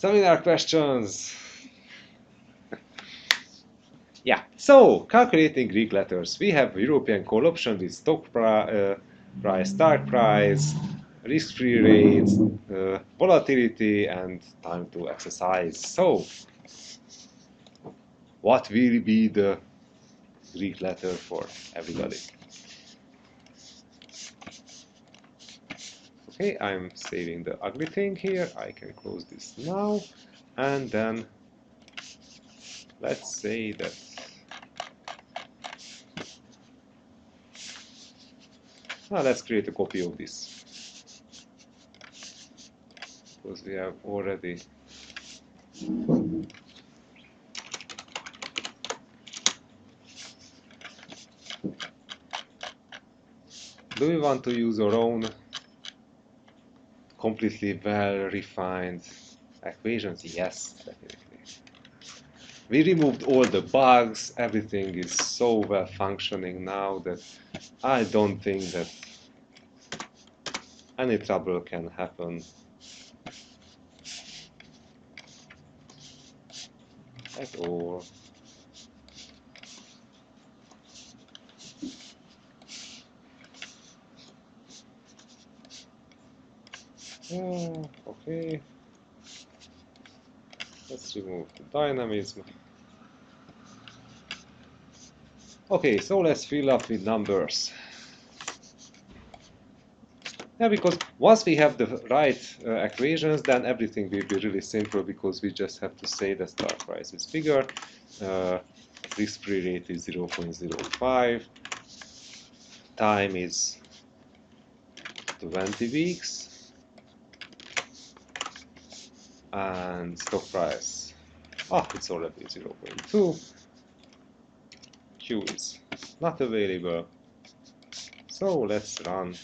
Seminar questions. Yeah, so calculating Greek letters. We have European call option with stock price, start price, risk-free rates, volatility, and time to exercise. So, what will be the Greek letter for everybody? Okay, I'm saving the ugly thing here. I can close this now. And then let's say that let's create a copy of this, because we have already do we want to use our own completely well-refined equations? Yes, definitely. We removed all the bugs, everything is so well functioning now that I don't think that any trouble can happen at all. Okay, let's remove the dynamism. Okay, so let's fill up with numbers. Yeah, because once we have the right equations, then everything will be really simple, because we just have to say the start price is bigger, risk-free rate is 0.05, time is 20 weeks, and stock price, it's already 0.2, Q is not available, so let's run.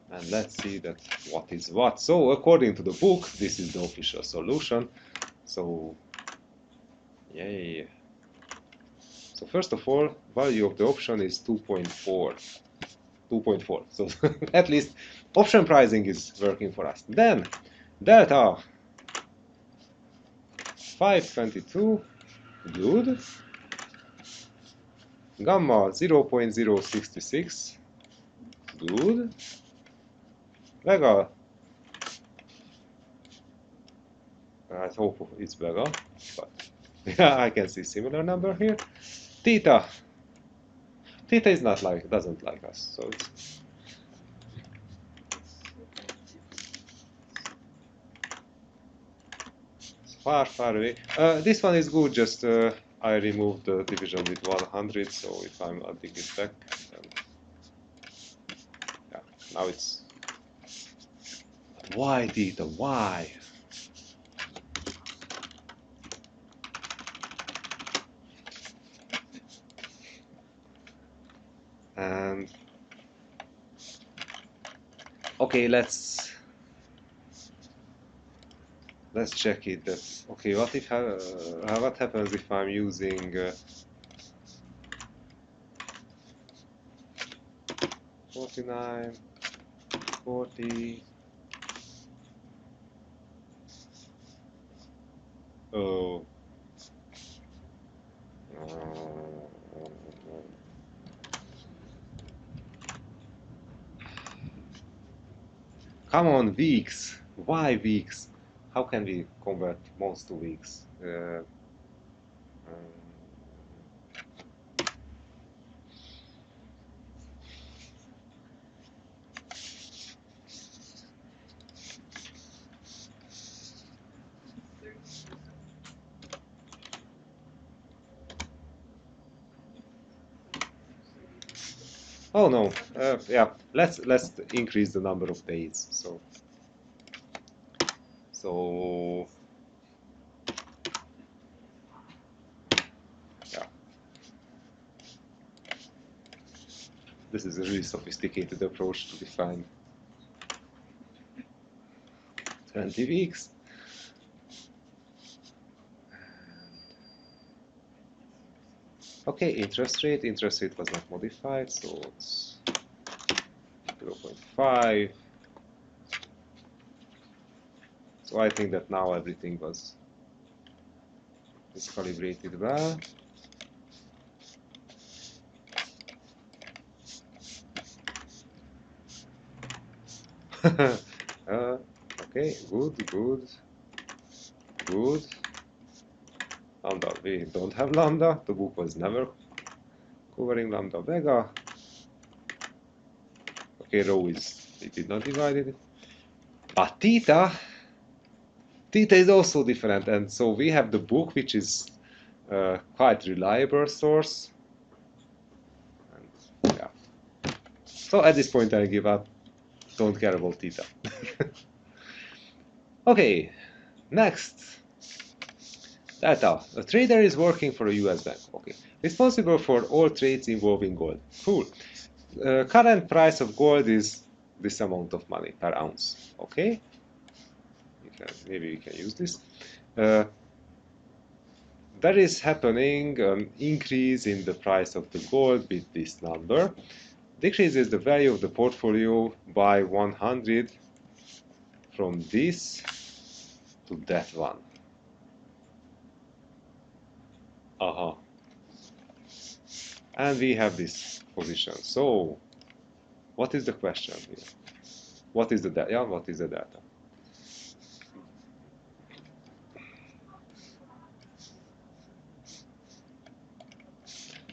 And let's see that what is what. So according to the book, this is the official solution. So, yay. So first of all, value of the option is 2.4. 2.4. So at least option pricing is working for us. Then delta 522, good. Gamma 0.066, good. Vega, I hope it's Vega, but yeah, I can see similar number here. Theta is not like, doesn't like us, so it's far away. This one is good, just I removed the division with 100, so if I'm adding it back, then yeah, now it's why theta, why? And okay, let's check it. That okay. What if what happens if I'm using 49, 40? Oh. Come on, weeks. Why weeks? How can we convert months to weeks? Oh no, yeah. Let's increase the number of days. So yeah. This is a really sophisticated approach to define 20 weeks. Okay, interest rate was not modified, so it's 5. So I think that now everything is calibrated well. Okay, good. Lambda, we don't have lambda. The book was never covering lambda Vega. Okay, rho is, we did not divide it. But theta is also different, and so we have the book, which is quite reliable source. And, yeah. So at this point I give up. Don't care about theta. Okay, next. Data. A trader is working for a US bank. Okay. Responsible for all trades involving gold. Cool. Current price of gold is this amount of money per ounce. Okay. Maybe we can use this. There is happening an increase in the price of the gold with this number. Decreases the value of the portfolio by 100 from this to that one. And we have this position. So, what is the question here? What is the data? Yeah, what is the data?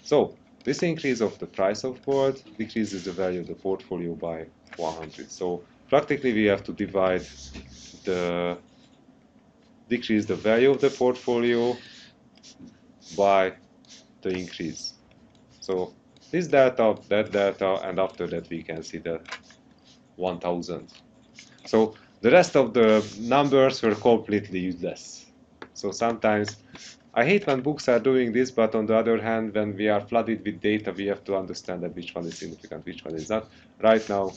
So, this increase of the price of gold decreases the value of the portfolio by 100. So, practically we have to decrease the value of the portfolio by the increase. So, this data, that data, and after that we can see the 1000. So, the rest of the numbers were completely useless. So sometimes I hate when books are doing this, but on the other hand, when we are flooded with data, we have to understand that which one is significant, which one is not. Right now,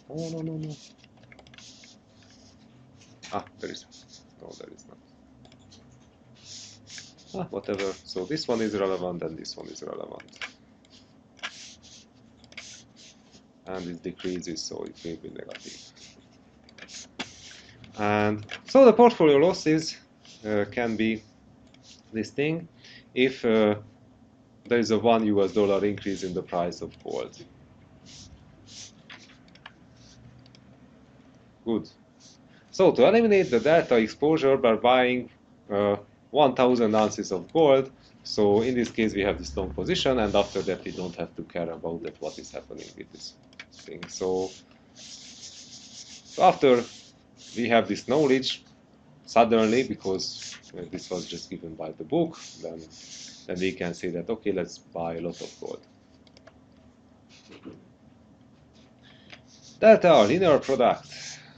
no. There is. No, there is not. Whatever. So this one is relevant and this one is relevant. And it decreases, so it will be negative. And so the portfolio losses can be this thing if there is a $1 increase in the price of gold. Good. So to eliminate the delta exposure by buying 1000 ounces of gold, so in this case we have this long position, and after that we don't have to care about that what is happening with this thing. So after we have this knowledge, suddenly, because this was just given by the book, then we can say that, okay, let's buy a lot of gold. Delta, linear product.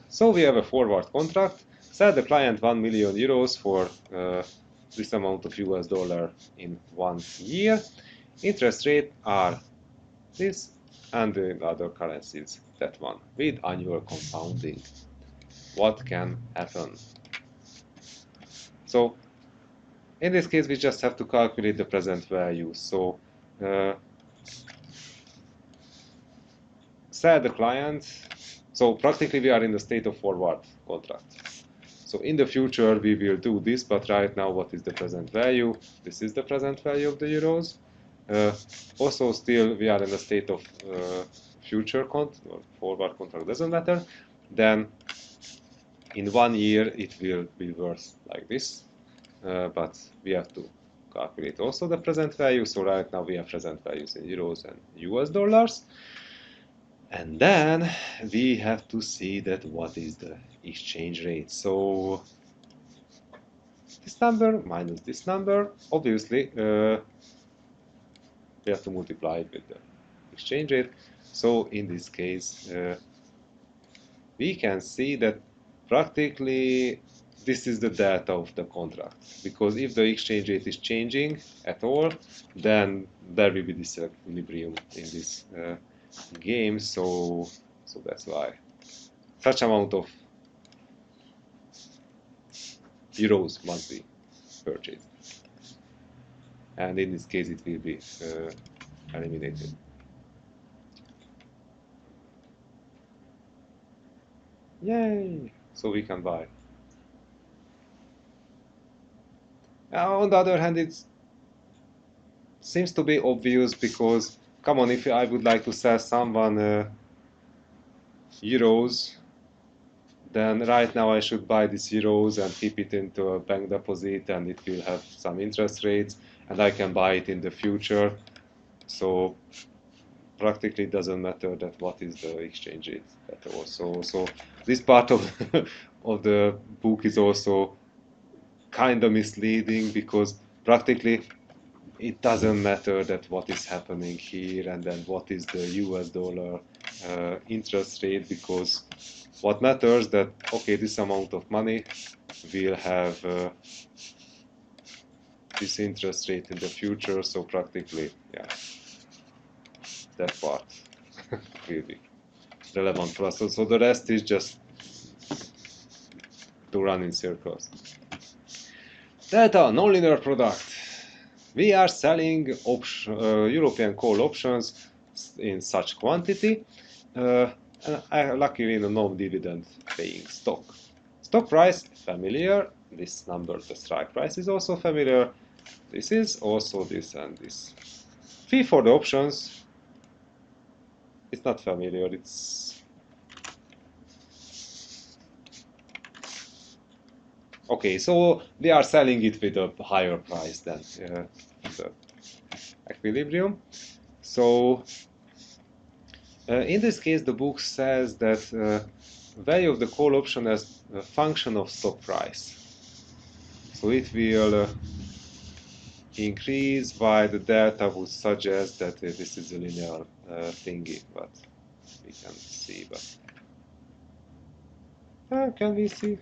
So we have a forward contract. Sell the client 1 million euros for this amount of US dollar in 1 year. Interest rate are this, and in other currencies that one, with annual compounding. What can happen? So in this case we just have to calculate the present value. So sell the client. So practically we are in the state of forward contract. So in the future we will do this, but right now what is the present value? This is the present value of the euros. Also still we are in the state of future contract or forward contract, doesn't matter. Then in 1 year it will be worth like this, but we have to calculate also the present value. So right now we have present values in euros and US dollars. And then we have to see that what is the exchange rate. So this number minus this number, obviously we have to multiply it with the exchange rate. So in this case we can see that practically this is the delta of the contract, because if the exchange rate is changing at all, then there will be disequilibrium in this game. So that's why such amount of euros must be purchased. and in this case it will be eliminated. Yay! So we can buy. On the other hand, it seems to be obvious because, come on, if I would like to sell someone euros, then right now I should buy these euros and keep it into a bank deposit, and it will have some interest rates, and I can buy it in the future. So practically it doesn't matter that what is the exchange rate at all. So this part of of the book is also kind of misleading because practically it doesn't matter that what is happening here and then what is the US dollar interest rate, because what matters that, okay, this amount of money will have this interest rate in the future, so practically, yeah, that part will be relevant for us. So the rest is just to run in circles. Delta, nonlinear product. We are selling European call options in such quantity, and luckily in a non-dividend paying stock. Stock price, familiar. This number, the strike price, is also familiar. This is also this and this. Fee for the options, it's not familiar, it's... Okay, so we are selling it with a higher price than the equilibrium. So in this case, the book says that value of the call option as a function of stock price. So it will increase while the delta would suggest that this is a linear thingy, but we can see. But can we see?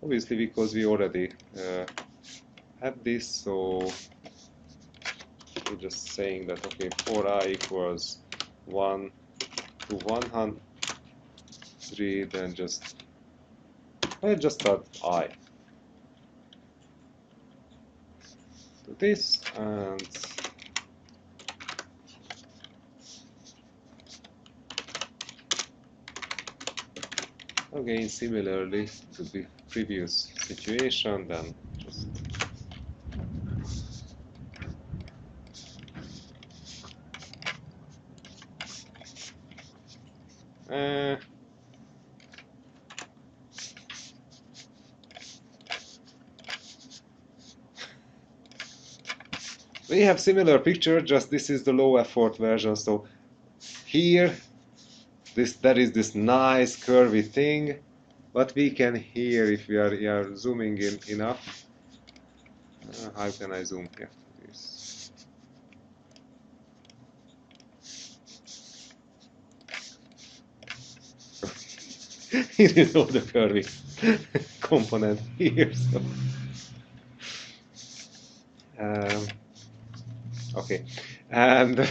Obviously, because we already had this, so we're just saying that, okay, for I equals 1 to 100, then let's just start I to this, and again, similarly to the previous situation, then just we have similar picture, just this is the low effort version. So here there is this nice curvy thing, but we can hear if we are zooming in enough. How can I zoom here? This. Here is all the curvy component here. So. Okay, and the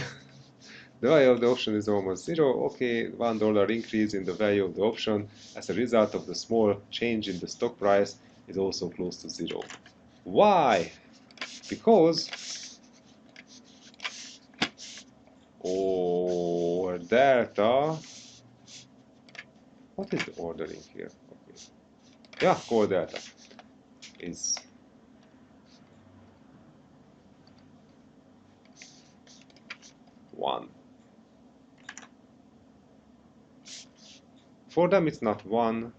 value of the option is almost zero. Okay, $1 increase in the value of the option as a result of the small change in the stock price is also close to zero. Why? Because or delta. What is the ordering here? Okay. Yeah, core delta is one. For them, it's not one.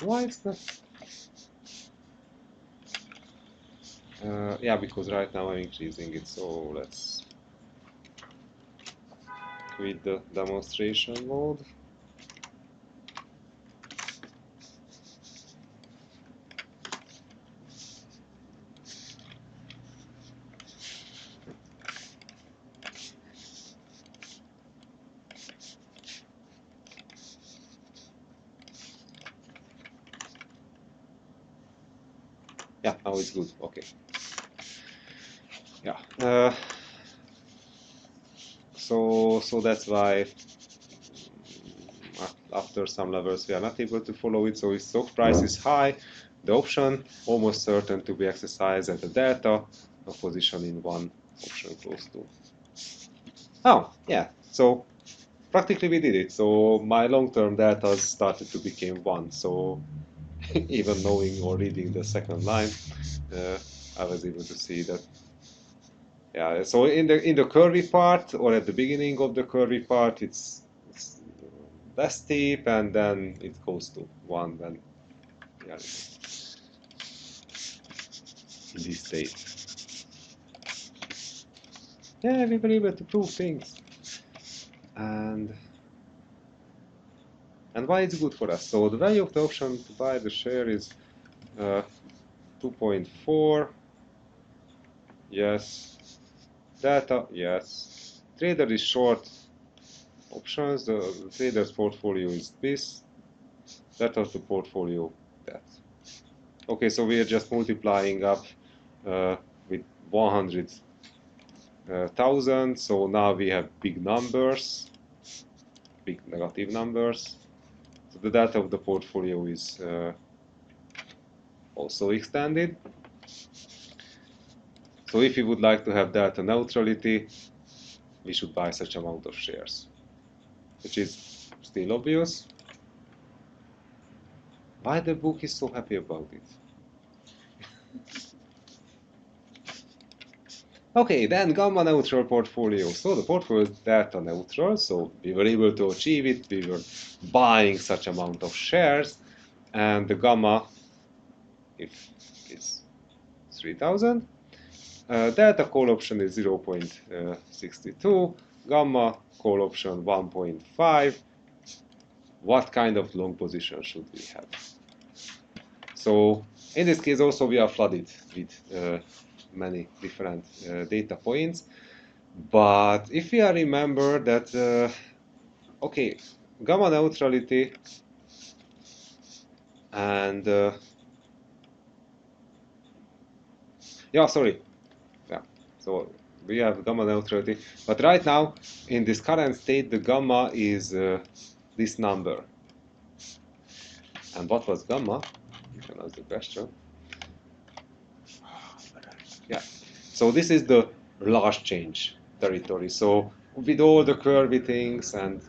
Why it's not? Yeah, because right now I'm increasing it, so let's quit the demonstration mode. Yeah, now it's good. Okay. Yeah. So that's why after some levels we are not able to follow it. So if stock price is high, the option almost certain to be exercised at the delta, a position in one option close to. Oh, yeah, so practically we did it. So my long-term deltas started to become 1. So even knowing or reading the second line, I was able to see that. Yeah, so in the curvy part, or at the beginning of the curvy part, it's less steep, and then it goes to 1 when yeah, in this state. Yeah, we were able to prove things. And why it's good for us? So the value of the option to buy the share is 2.4. Yes. Data, yes. Trader is short options. The trader's portfolio is this. That was the portfolio that. Okay, so we are just multiplying up with 100,000. So now we have big numbers, big negative numbers. So the data of the portfolio is also extended. So if you would like to have data neutrality, we should buy such amount of shares, which is still obvious. Why the book is so happy about it? Okay, then gamma neutral portfolio. So the portfolio is data neutral, so we were able to achieve it. We were buying such amount of shares, and the gamma, if it's 3000, delta call option is 0.62, gamma call option 1.5. What kind of long position should we have? So in this case also we are flooded with many different data points, but if we remember that okay, gamma neutrality and yeah, sorry, yeah, so we have gamma neutrality, but right now in this current state the gamma is this number. And what was gamma? You can ask the question. Yeah, so this is the large change territory. So with all the curvy things and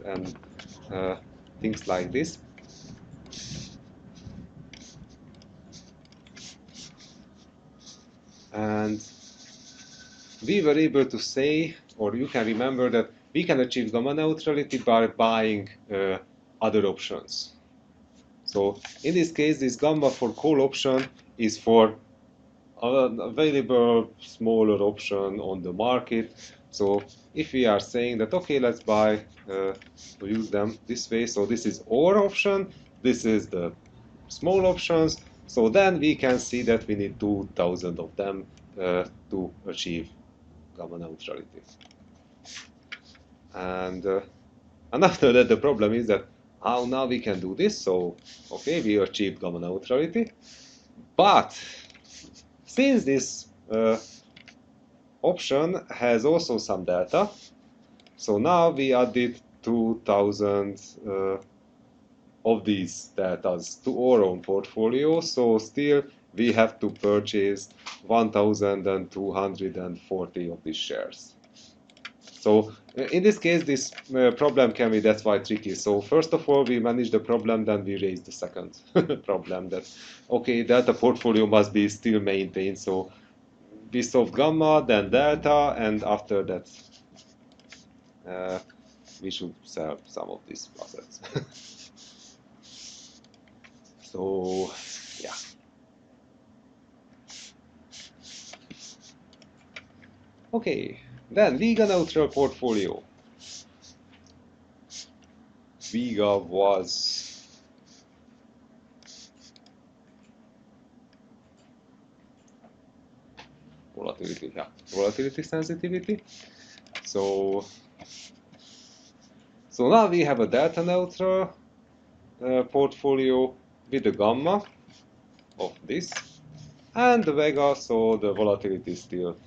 things like this. And we were able to say, or you can remember that we can achieve gamma neutrality by buying other options. So in this case, this gamma for call option is for an available smaller option on the market. So if we are saying that, okay, let's buy, use them this way. So this is our option, this is the small options. So then we can see that we need 2000 of them to achieve gamma neutrality. And after that, the problem is that how now we can do this. So, okay, we achieved gamma neutrality, but since this option has also some data, so now we added 2000 of these data to our own portfolio. So still we have to purchase 1240 of these shares. So in this case, this problem can be that's why tricky. So first of all, we manage the problem, then we raise the second problem that, okay, data portfolio must be still maintained. So we solve gamma, then delta, and after that, we should sell some of these assets. So, yeah. Okay, then Vega neutral portfolio. Vega was volatility, yeah, volatility sensitivity. So now we have a delta neutral portfolio with the gamma of this, and the Vega, so the volatility still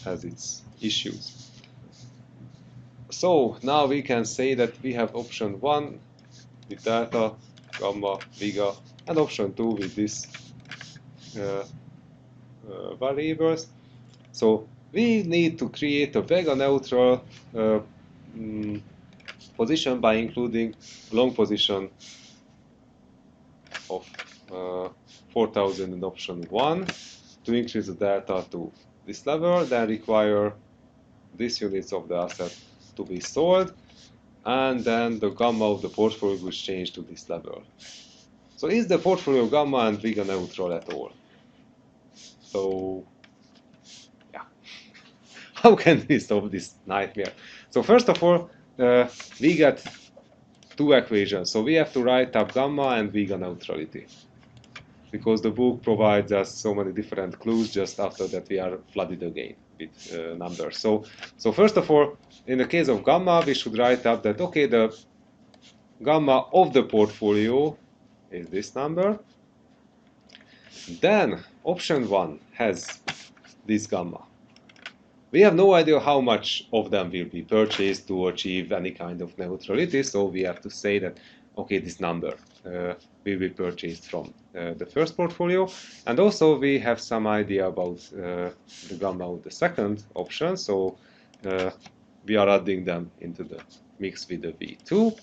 has its issues. So now we can say that we have option 1 with delta, gamma, Vega, and option 2 with these variables. So we need to create a Vega neutral position by including long position of 4000 in option 1 to increase the delta to this level, then require these units of the asset to be sold, and then the gamma of the portfolio will change to this level. So is the portfolio gamma and Vega neutral at all? So yeah, how can we solve this nightmare? So first of all, we get two equations. So we have to write up gamma and Vega neutrality, because the book provides us so many different clues. Just after that we are flooded again with numbers. So first of all, in the case of gamma, we should write up that, okay, the gamma of the portfolio is this number. Then option 1 has this gamma. We have no idea how much of them will be purchased to achieve any kind of neutrality, so we have to say that, okay, this number will be purchased from the first portfolio. And also we have some idea about the gamma of the second option, so we are adding them into the mix with the V2.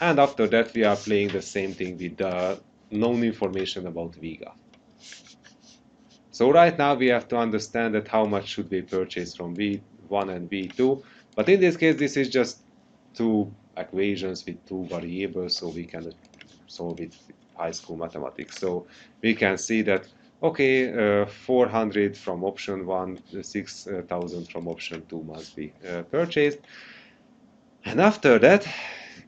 And after that we are playing the same thing with the known information about Vega. So right now we have to understand that how much should we purchase from V1 and V2, but in this case this is just two equations with two variables, so we can solve it with high school mathematics. So we can see that, okay, 400 from option 1, 6,000 from option 2 must be purchased. And after that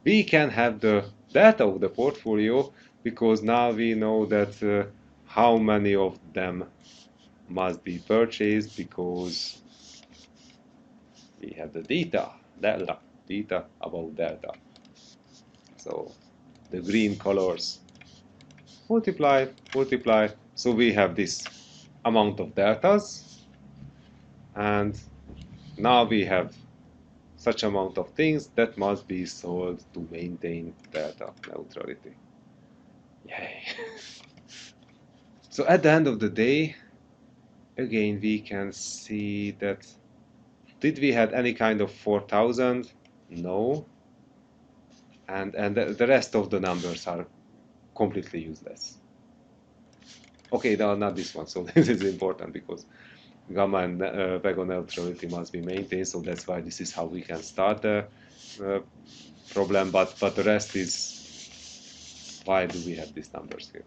we can have the data of the portfolio, because now we know that how many of them must be purchased, because we have the data about delta. So the green colors multiply, so we have this amount of deltas, and now we have such amount of things that must be sold to maintain delta neutrality. Yay! So at the end of the day, again we can see that, did we have any kind of 4000? No. And the rest of the numbers are completely useless. Okay, no, not this one. So this is important, because gamma and Vega neutrality must be maintained. So that's why this is how we can start the problem. But the rest is, why do we have these numbers here?